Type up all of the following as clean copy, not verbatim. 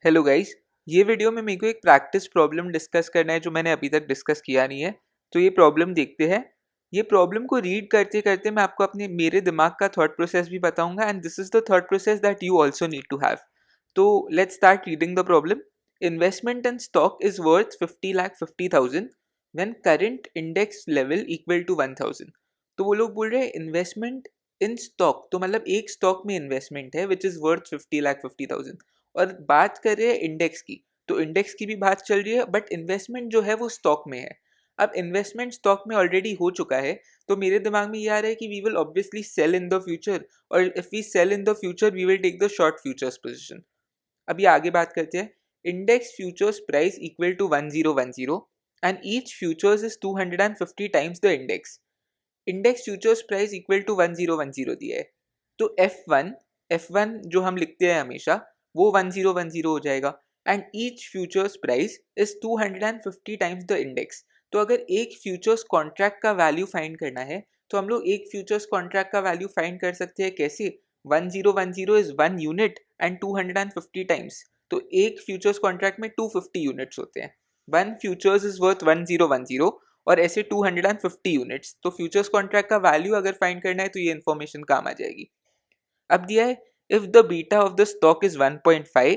Hello guys. ये video में मेरे को एक प्रैक्टिस प्रॉब्लम डिस्कस करना है जो मैंने अभी तक डिस्कस किया नहीं है। तो ये प्रॉब्लम देखते हैं। ये प्रॉब्लम को रीड करते करते मैं आपको अपने मेरे दिमाग का थॉट प्रोसेस भी बताऊंगा and this is the thought process that you also need to have. तो let's start reading the problem. Investment in stock is worth 50,50,000 when current index level equal to 1000। तो वो लोग बोल रहे हैं इन्वेस्टमेंट इन स्टॉक, तो मतलब एक स्टॉक में इन्वेस्टमेंट है विच इज वर्थ 50,50,000 और बात कर रहे हैं इंडेक्स की। तो इंडेक्स की भी बात चल रही है बट इन्वेस्टमेंट जो है वो स्टॉक में है। अब इन्वेस्टमेंट स्टॉक में ऑलरेडी हो चुका है तो मेरे दिमाग में ये आ रहा है कि we will obviously sell in the future, और if we sell in the future we will take the short futures position. अब ये आगे बात करते हैं। Index futures price equal to 1010 and each futures is 250 times the index. Index futures price equal to 1010 दिया है। तो F1 जो हम लिखते हैं हमेशा वो 1010 हो जाएगा and each futures price is 250 times the index. तो अगर एक फ्यूचर्स कॉन्ट्रैक्ट का वैल्यू फाइंड करना है तो हम लोग एक फ्यूचर्स कॉन्ट्रैक्ट का वैल्यू फाइंड कर सकते हैं कैसे। 1010 इज 1 यूनिट एंड 250 टाइम्स। तो एक फ्यूचर्स कॉन्ट्रैक्ट में 250 यूनिट्स होते हैं। वन फ्यूचर्स इज वर्थ 1010 और ऐसे 250 यूनिट्स। तो फ्यूचर्स कॉन्ट्रैक्ट का वैल्यू अगर फाइंड करना है तो ये इन्फॉर्मेशन काम आ जाएगी। अब दिया है if the beta of the stock is 1.5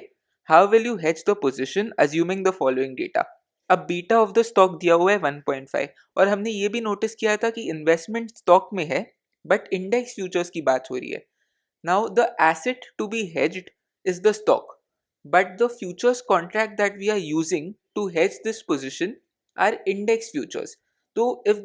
how will you hedge the position assuming the following data. अब बीटा ऑफ द स्टॉक दिया हुआ है 1.5 और हमने ये भी नोटिस किया था कि इन्वेस्टमेंट स्टॉक में है बट इंडेक्स फ्यूचर्स की बात हो रही है। Now the asset to be hedged is the stock but the futures contract that we are using to hedge this position are index futures. So if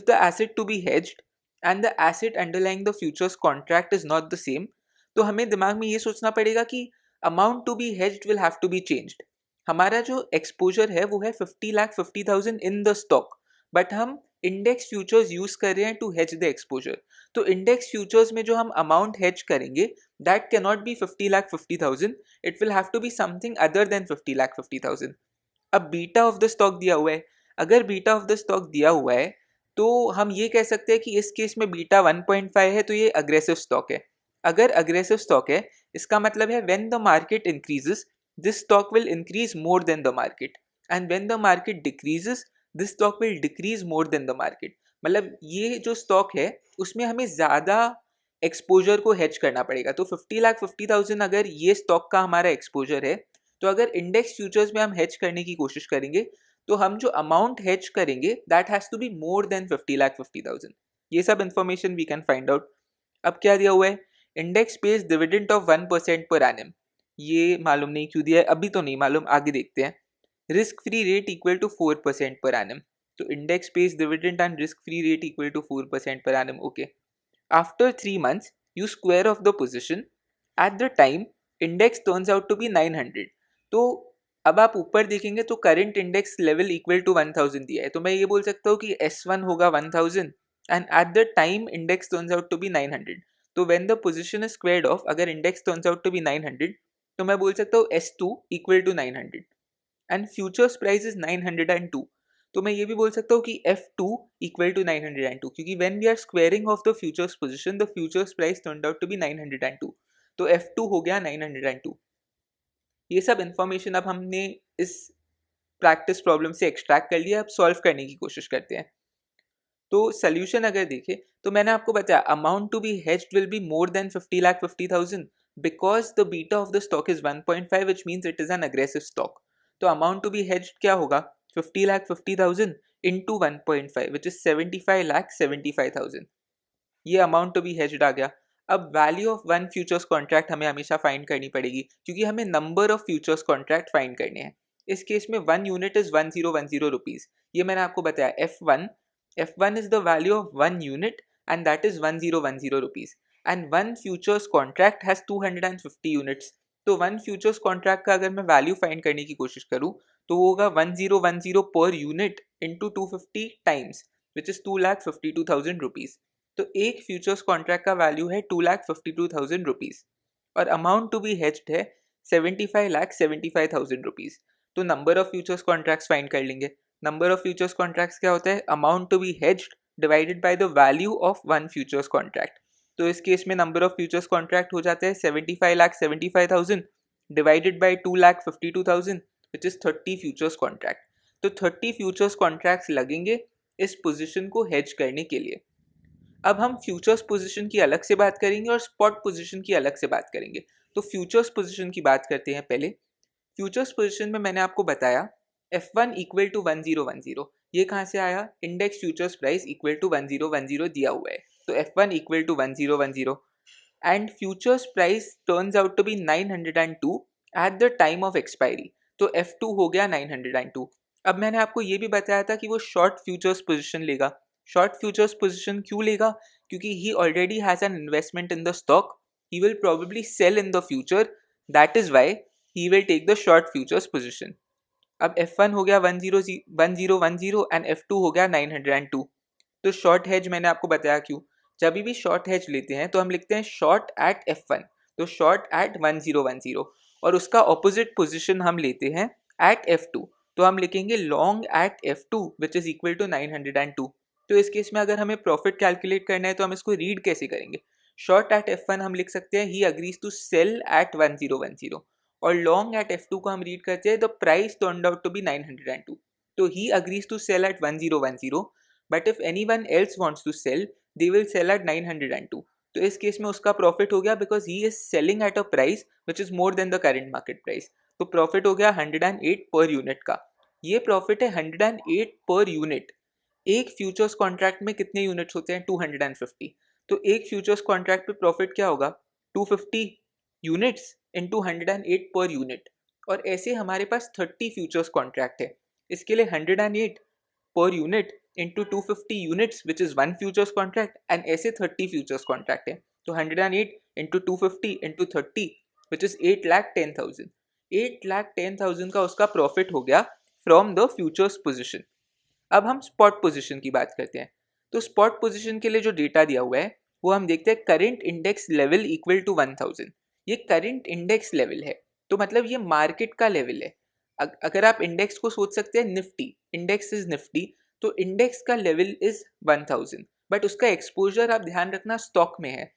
the asset to be hedged and the asset underlying the futures contract is not the same, तो हमें दिमाग में ये सोचना पड़ेगा कि amount to be hedged will have to be changed. हमारा जो exposure है वो है 50,50,000 in the stock, but हम इंडेक्स फ्यूचर्स यूज कर रहे हैं टू हेज द एक्सपोजर। तो इंडेक्स फ्यूचर्स में जो हम अमाउंट हेज करेंगे that can not be 50,50,000, it will have to be something other than 50,50,000। अब बीटा ऑफ द स्टॉक दिया हुआ है। अगर बीटा ऑफ द स्टॉक दिया हुआ है तो हम ये कह सकते हैं कि इस केस में बीटा 1.5 है तो ये अग्रेसिव स्टॉक है। अगर अग्रेसिव स्टॉक है इसका मतलब है when the market increases this stock will increase more than the market and when the market decreases this stock will decrease more than the market. मतलब ये जो स्टॉक है उसमें हमें ज़्यादा एक्सपोजर को हेज करना पड़ेगा। तो 50,50,000 अगर ये स्टॉक का हमारा एक्सपोजर है तो अगर इंडेक्स फ्यूचर्स में हम हेज करने की कोशिश करेंगे तो हम जो अमाउंट हेज करेंगे that has to be more than 50,50,000। ये सब information we can find out. अब क्या दिया हुआ है, index pays dividend of 1% per annum. ये मालूम नहीं क्यों दिया है, अभी तो नहीं मालूम, आगे देखते हैं। Risk free rate equal to 4% per annum. तो index pays dividend and risk free rate equal to 4% per annum. Okay. After 3 months you square off the position at the time index turns out to be 900। तो अब आप ऊपर देखेंगे तो current index level equal to 1000 दिया है, तो मैं ये बोल सकता हूँ कि S1 होगा 1000 and at the time index turns out to be 900। तो when the position is squared off अगर index turns out to be 900 तो मैं बोल सकता हूँ S2 equal to 900 and futures price is 902। तो मैं ये भी बोल सकता हूँ कि F2 इक्वल टू 902 क्योंकि when we are squaring off the futures position the futures price turned out to be 902। तो F2 हो गया 902। ये सब इंफॉर्मेशन अब हमने इस प्रैक्टिस प्रॉब्लम से एक्सट्रैक्ट कर लिया। अब सॉल्व करने की कोशिश करते हैं। तो सोल्यूशन अगर देखें तो मैंने आपको बताया amount to be hedged will be more than 50,50,000 because the beta of the stock is 1.5 which means it is an aggressive stock. तो अमाउंट टू बी हेज्ड क्या होगा, 50,50,000 इंटू 1.5 विच इज 75,75,000। ये अमाउंट टू बी हेज्ड आ गया। अब value of one futures contract हमें हमेशा find करनी पड़ेगी क्योंकि हमें number of futures contract find करने हैं। इस केस में 1 यूनिट इज 1010 रुपीज। ये मैंने आपको बताया F1 is the value of 1 unit and that is 1010 rupees and one futures contract has 250 units। तो वन फ्यूचर्स कॉन्ट्रैक्ट का अगर मैं वैल्यू फाइंड करने की कोशिश करूँ तो वो होगा 1010 per unit into 250 times which is 2,52,000 rupees. तो एक फ्यूचर्स कॉन्ट्रैक्ट का वैल्यू है 2,52,000 रुपीज और अमाउंट टू बी हेज्ड है 75,75,000 रुपीज। तो number of futures contracts find कर लेंगे। नंबर ऑफ फ्यूचर्स कॉन्ट्रैक्ट्स क्या होता है, amount to be hedged divided by the value of one futures contract. तो इस केस में नंबर ऑफ फ्यूचर्स कॉन्ट्रैक्ट हो जाते हैं 75,75,000 divided by 2,52,000 which is 30 futures contract. तो 30 फ्यूचर्स कॉन्ट्रैक्ट्स लगेंगे इस पोजीशन को हेज करने के लिए। अब हम फ्यूचर्स पोजीशन की अलग से बात करेंगे और स्पॉट पोजीशन की अलग से बात करेंगे। तो फ्यूचर्स पोजीशन की बात करते हैं पहले। फ्यूचर्स पोजीशन में मैंने आपको बताया F1 इक्वल टू 1010। ये कहाँ से आया? Index futures price equal to 1010 दिया हुआ है, तो F1 equal to 1010 and futures price turns out to be 902 at the time of expiry. तो F2 हो गया 902। अब मैंने आपको ये भी बताया था कि वो शॉर्ट फ्यूचर्स पोजीशन लेगा। शॉर्ट फ्यूचर्स पोजीशन क्यों लेगा? क्योंकि he already has an investment in the stock, he will probably sell in the future, that is why he will take the short futures position. अब F1 हो गया 1010 and F2 हो गया 902। तो short hedge मैंने आपको बताया क्यों। जब भी शॉर्ट हेज लेते हैं तो हम लिखते हैं शॉर्ट एट F1, तो शॉर्ट एट 1010, और उसका ऑपोजिट पोजीशन हम लेते हैं एट F2, तो हम लिखेंगे long at F2 which is equal to 902। तो इस केस में अगर हमें प्रॉफिट कैलकुलेट करना है तो हम इसको रीड कैसे करेंगे? शॉर्ट एट F1 हम लिख सकते हैं ही अग्रीज टू सेल एट 1010, और लॉन्ग एट F2 को हम रीड करते हैं the price turned out to be 902। तो he agrees to sell at 1010, but if anyone else wants to sell they will sell at 902। तो इस केस में उसका प्रॉफिट हो गया because he is selling at a price which is more than the current market price. तो profit हो गया 108 per unit का। ये प्रॉफिट है 108 पर यूनिट। एक फ्यूचर्स कॉन्ट्रैक्ट में कितने यूनिट्स होते हैं? 250। तो एक फ्यूचर्स कॉन्ट्रैक्ट पे प्रॉफिट क्या होगा? 250 यूनिट्स इनटू 108 पर यूनिट। और ऐसे हमारे पास 30 फ्यूचर्स कॉन्ट्रैक्ट है। इसके लिए 108 per unit into 250 units which is one futures contract, and ऐसे 30 फ्यूचर्स कॉन्ट्रैक्ट है। तो 108 इंटू 250 इंटू 30 विच इज 8,10,000। 8,10,000 का उसका प्रॉफिट हो गया फ्रॉम द फ्यूचर्स पोजिशन। अब हम स्पॉट पोजीशन की बात करते हैं। तो स्पॉट पोजीशन के लिए जो डेटा दिया हुआ है वो हम देखते हैं current index level equal to 1000। ये करंट इंडेक्स लेवल है, तो मतलब ये मार्केट का लेवल है। अगर आप इंडेक्स को सोच सकते हैं निफ्टी, इंडेक्स इज निफ्टी, तो इंडेक्स का लेवल इज 1000, बट उसका एक्सपोजर आप ध्यान रखना स्टॉक में है।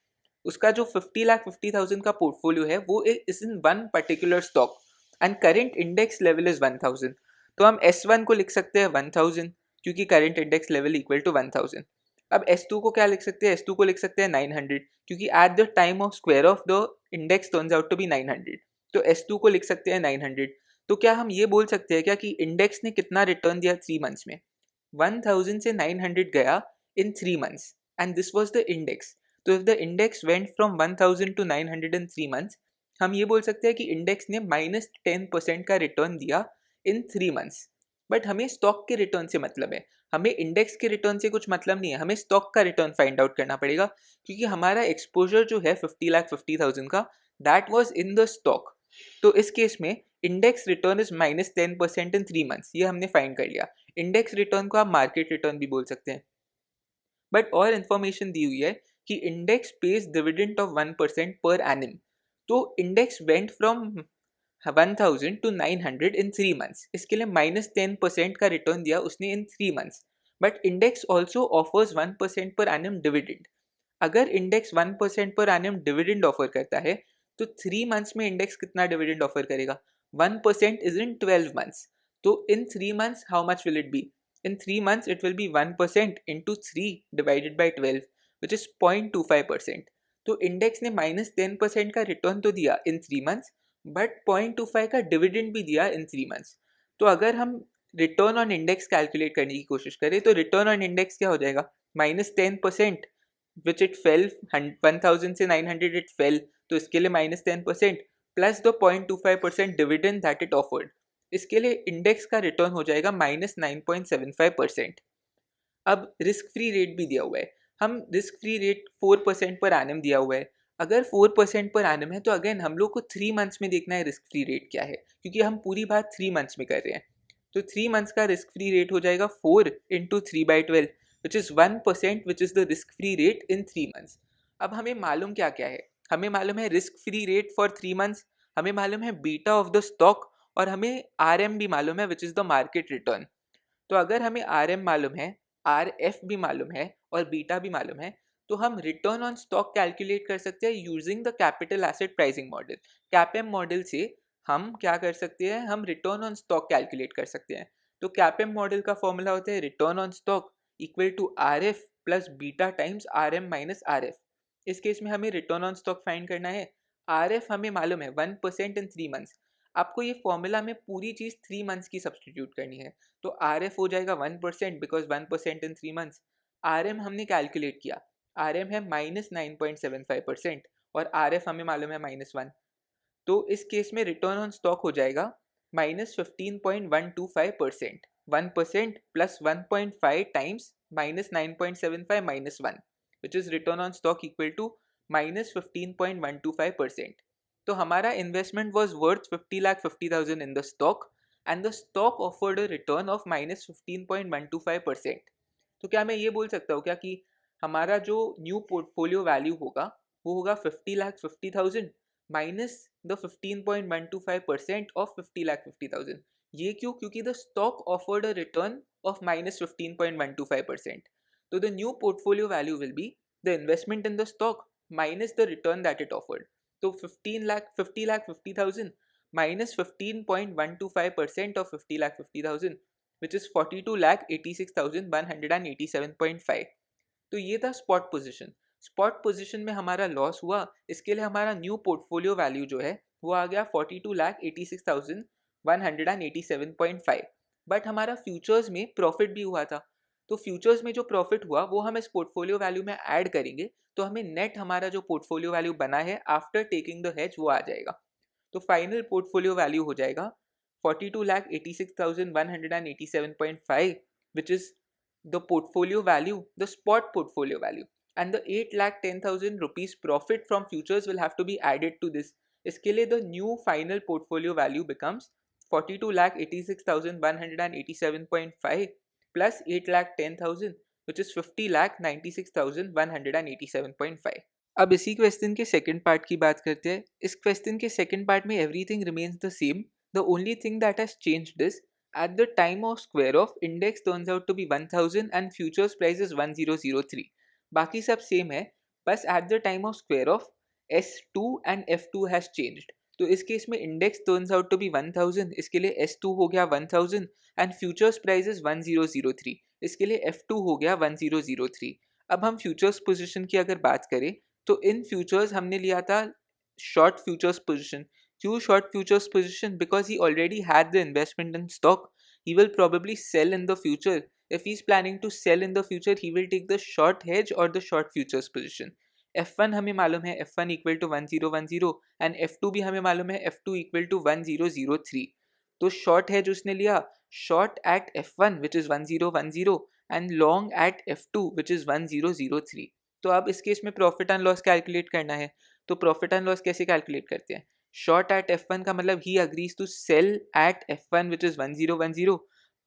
उसका जो 50,50,000 का पोर्टफोलियो है वो is in one particular stock, and current index level is 1000। तो हम S1 को लिख सकते हैं 1000 क्योंकि current index level equal to 1000। अब S2 को क्या लिख सकते हैं? S2 को लिख सकते हैं 900 क्योंकि at the time of square of the index turns out to be 900, तो S2 को लिख सकते हैं 900। तो क्या हम ये बोल सकते हैं क्या कि इंडेक्स ने कितना रिटर्न दिया 3 मंथ्स में? 1000 से 900 गया in 3 months and this was the index. तो if the index went from 1000 to 900 in 3 months, हम ये बोल सकते हैं कि इंडेक्स ने -10% का रिटर्न दिया इन 3 मंथ्स। बट हमें स्टॉक के रिटर्न से मतलब है, हमें इंडेक्स के रिटर्न से कुछ मतलब नहीं है, हमें स्टॉक का रिटर्न फाइंड आउट करना पड़ेगा क्योंकि हमारा एक्सपोजर जो है 50,50,000 का, that was in the stock. तो इस केस में index return is -10% in 3 months, ये हमने फाइंड कर लिया। इंडेक्स रिटर्न को आप मार्केट रिटर्न भी बोल सकते हैं। बट और इन्फॉर्मेशन दी हुई है कि index pays dividend of 1% per annum. तो index went from 1000 to 900 in 3 months, इसके लिए -10% का रिटर्न दिया उसने in 3 months. But index also offers 1% per annum dividend. अगर index 1% per annum dividend offer करता है तो 3 मंथ्स में इंडेक्स कितना डिविडेंड ऑफर करेगा? 1% इज इन 12 मंथ्स। तो इन 3 months how much will it be? In 3 months, it will be 1% into 3 divided by 12, which is 0.25%. तो index ने -10% का रिटर्न तो दिया इन 3 मंथ्स, बट 0.25 का डिविडेंड भी दिया इन 3 मंथ्स। तो अगर हम रिटर्न ऑन इंडेक्स कैलकुलेट करने की कोशिश करें तो रिटर्न ऑन इंडेक्स क्या हो जाएगा? -10%, विच इट फेल 1000 से 900 इट फेल, तो इसके लिए -10% plus the 0.25% dividend that it offered, इसके लिए इंडेक्स का रिटर्न हो जाएगा -9.75%। अब रिस्क फ्री रेट भी दिया हुआ है, हम risk free rate 4% per annum दिया हुआ है। अगर 4% पर एनम है तो अगेन हम लोग को 3 मंथ्स में देखना है रिस्क फ्री रेट क्या है, क्योंकि हम पूरी बात 3 मंथ्स में कर रहे हैं। तो 3 मंथ्स का रिस्क फ्री रेट हो जाएगा 4 into 3/12 which is 1%, which is the risk free rate in 3 months. अब हमें मालूम क्या क्या है? हमें मालूम है risk free rate for 3 months, हमें मालूम है बीटा ऑफ द स्टॉक, और हमें RM भी मालूम है which is the market return. तो अगर हमें RM मालूम है, RF भी मालूम है और बीटा भी मालूम है, तो हम रिटर्न ऑन स्टॉक कैलकुलेट कर सकते हैं using the capital asset pricing model. CAPM model से हम क्या कर सकते हैं, हम रिटर्न ऑन स्टॉक कैलकुलेट कर सकते हैं। तो कैपएम मॉडल का फॉर्मूला होता है return on stock equal to R F plus beta times R M minus R F. इस केस में हमें रिटर्न ऑन स्टॉक फाइंड करना है। आर एफ हमें मालूम है 1% इन 3 मंथ्स। आपको ये फॉर्मूला में पूरी चीज़ 3 मंथ्स की सब्सटीट्यूट करनी है। तो आर एफ हो जाएगा 1% because 1% in 3 months. R M हमने कैलकुलेट किया, आर एम है -9.75% और आर एफ हमें मालूम है -1। तो इस केस में रिटर्न ऑन स्टॉक हो जाएगा -15.125%। 1% plus 1.5 times -9.75 -1 which is return on stock equal to -15.125%। तो हमारा investment was worth 50,50,000 in the stock and the stock offered a return of -15.125%। तो क्या मैं ये बोल सकता हूँ क्या कि हमारा जो न्यू पोर्टफोलियो वैल्यू होगा वो होगा 50,50,000 माइनस द 15.125% ऑफ 50,50,000। ये क्यों? क्योंकि the stock offered a return of -15.125%। तो the new portfolio value will be the investment in the stock minus the return that it offered. तो 50,50,000 माइनस 15.125% ऑफ 50,50,000 which is 42,86,187.5। तो ये था स्पॉट पोजीशन। स्पॉट पोजीशन में हमारा loss हुआ, इसके लिए हमारा न्यू पोर्टफोलियो वैल्यू जो है वो आ गया 42,86,187.5। बट हमारा फ्यूचर्स में प्रॉफिट भी हुआ था। तो फ्यूचर्स में जो प्रॉफिट हुआ वो हम इस पोर्टफोलियो वैल्यू में ऐड करेंगे तो हमें नेट हमारा जो पोर्टफोलियो वैल्यू बना है आफ्टर टेकिंग द हेज वो आ जाएगा। तो फाइनल पोर्टफोलियो वैल्यू हो जाएगा 42,86,187.5 which is the portfolio value, the spot portfolio value, and the 8,10,000 rupees profit from futures will have to be added to this. इसके लिए the new final portfolio value becomes 42,86,187.5 plus 8,10,000 which is 50,96,187.5। अब इसी question के second part की बात करते हैं। इस क्वेश्चन के सेकंड पार्ट में everything remains the same. The only thing that has changed is at the time of square off index turns out to be 1000 and futures price is 1003। बाकी सब same है, बस at the time of square off S2 and F2 has changed। तो इस case में index turns out to be 1000, इसके लिए S2 हो गया 1000 and futures price is 1003, इसके लिए F2 हो गया 1003। अब हम फ्यूचर्स पोजीशन की अगर बात करें तो इन फ्यूचर्स हमने लिया था शॉर्ट फ्यूचर्स पोजीशन। क्यों short futures position? Because he already had the investment in stock, he will probably sell in the future. If he's planning to sell in the future, he will take the short hedge or the short futures position। F1 हमें मालूम है F1 equal to 1010 and F2 भी हमें मालूम है F2 equal to 1003। तो short hedge उसने लिया short at F1 which is 1010 and long at F2 which is 1003। तो अब इस केस में प्रॉफिट एंड लॉस कैलकुलेट करना है। तो प्रॉफिट एंड लॉस कैसे कैलकुलेट करते हैं? शॉर्ट एट F1 का मतलब he agrees to sell at F1 which is 1010,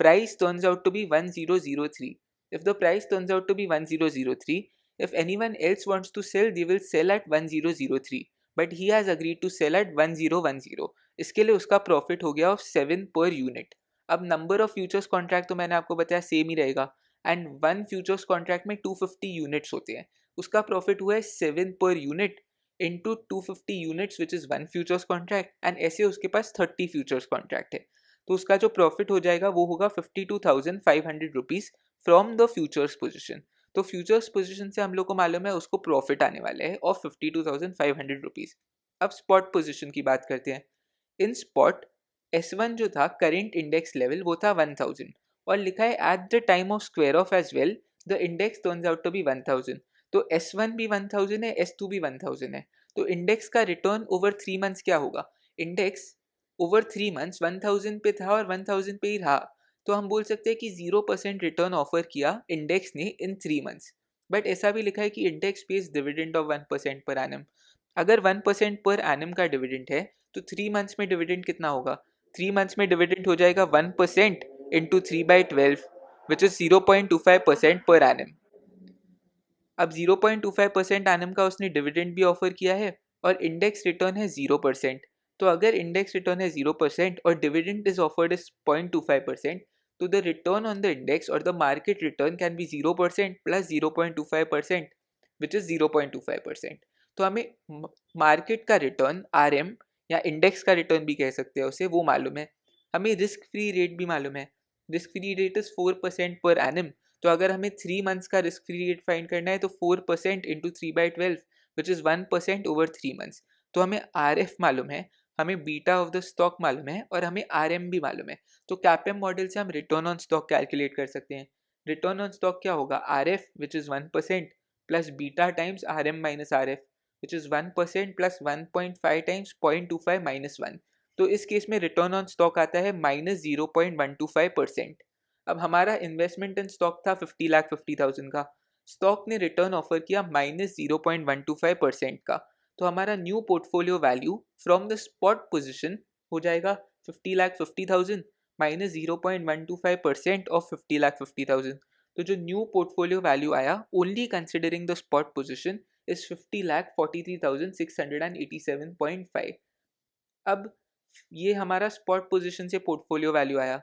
price turns out to be 1003। if the price turns out to be 1003, if anyone else wants to sell they will sell at 1003 but he has agreed to sell at 1010। इसके लिए उसका profit हो गया of 7 per unit. अब number of futures contract तो मैंने आपको बताया सेम ही रहेगा एंड वन फ्यूचर्स कॉन्ट्रैक्ट में 250 यूनिट्स होते हैं, उसका प्रॉफिट हुआ है 7 per unit into 250 units which is one futures contract and ऐसे उसके पास 30 futures contract है। तो उसका जो प्रॉफिट हो जाएगा वो होगा 52,500 rupees from the futures position. तो फ्यूचर्स पोजीशन से हम लोग को मालूम है उसको प्रॉफिट आने वाले हैं ऑफ 52,500 रुपीज। अब स्पॉट पोजीशन की बात करते हैं। इन स्पॉट S1 जो था करेंट इंडेक्स लेवल वो था 1000 और लिखा है at the time of square off as well the index turns out to be 1000। तो S1 भी 1000 है, S2 भी 1000 है। तो इंडेक्स का रिटर्न ओवर 3 मंथ्स क्या होगा? इंडेक्स ओवर 3 मंथ्स 1000 पे था और 1000 पे ही रहा। तो हम बोल सकते हैं कि 0% रिटर्न ऑफर किया इंडेक्स ने इन 3 मंथ्स। बट ऐसा भी लिखा है कि index pays dividend of 1% per annum. अगर 1% पर एनम का डिविडेंड है तो 3 मंथ्स में डिविडेंड कितना होगा? 3 मंथ्स में डिविडेंड हो जाएगा 1% into 3/12 which is 0.25% per annum. अब 0.25% एनम का उसने डिविडेंड भी ऑफर किया है और इंडेक्स रिटर्न है 0%। तो अगर इंडेक्स रिटर्न है 0% और डिविडेंड इज ऑफर्ड इज 0.25%, तो the return on the index और the market return can be 0% plus 0.25%। Which is 0.25%। तो हमें मार्केट का रिटर्न RM या इंडेक्स का रिटर्न भी कह सकते हैं उसे, वो मालूम है। हमें रिस्क फ्री रेट भी मालूम है, risk free rate is 4% per annum. तो अगर हमें 3 मंथ्स का रिस्क फ्री रेट फाइंड करना है तो 4% into 3/12 which is 1% over 3 months. तो हमें RF मालूम है, हमें बीटा ऑफ द स्टॉक मालूम है और हमें RM भी मालूम है। तो कैपएम मॉडल से हम रिटर्न ऑन स्टॉक कैलकुलेट कर सकते हैं। रिटर्न ऑन स्टॉक क्या होगा, RF which is 1% plus beta times RM minus RF which is 1% plus 1.5 times 0.25 minus 1। तो इस केस में रिटर्न ऑन स्टॉक आता है -0.125%। अब हमारा इन्वेस्टमेंट इन स्टॉक था 50,50,000 का, स्टॉक ने रिटर्न ऑफर किया -0.125% का। तो हमारा new portfolio value from the spot position हो जाएगा 50,50,000 माइनस 0.125% ऑफ 50,50,000। तो जो न्यू पोर्टफोलियो वैल्यू आया only considering the spot position is 50,43,687.5। अब ये हमारा स्पॉट पोजीशन से पोर्टफोलियो वैल्यू आया,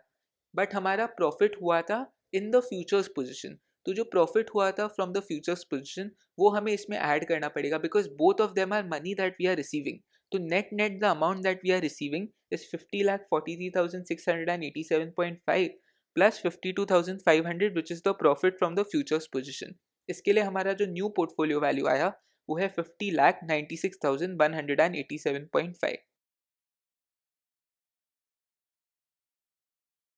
बट हमारा प्रॉफिट हुआ था इन द फ्यूचर्स पोजीशन। तो जो प्रॉफिट हुआ था फ्रॉम द फ्यूचर्स पोजीशन वो हमें इसमें ऐड करना पड़ेगा, because both of them are money that we are receiving. तो net net the amount that we are receiving is 50,43,687.5 plus 52,500 which is the profit from the futures position. इसके लिए हमारा जो न्यू पोर्टफोलियो वैल्यू आया वो है 50,96,187.5।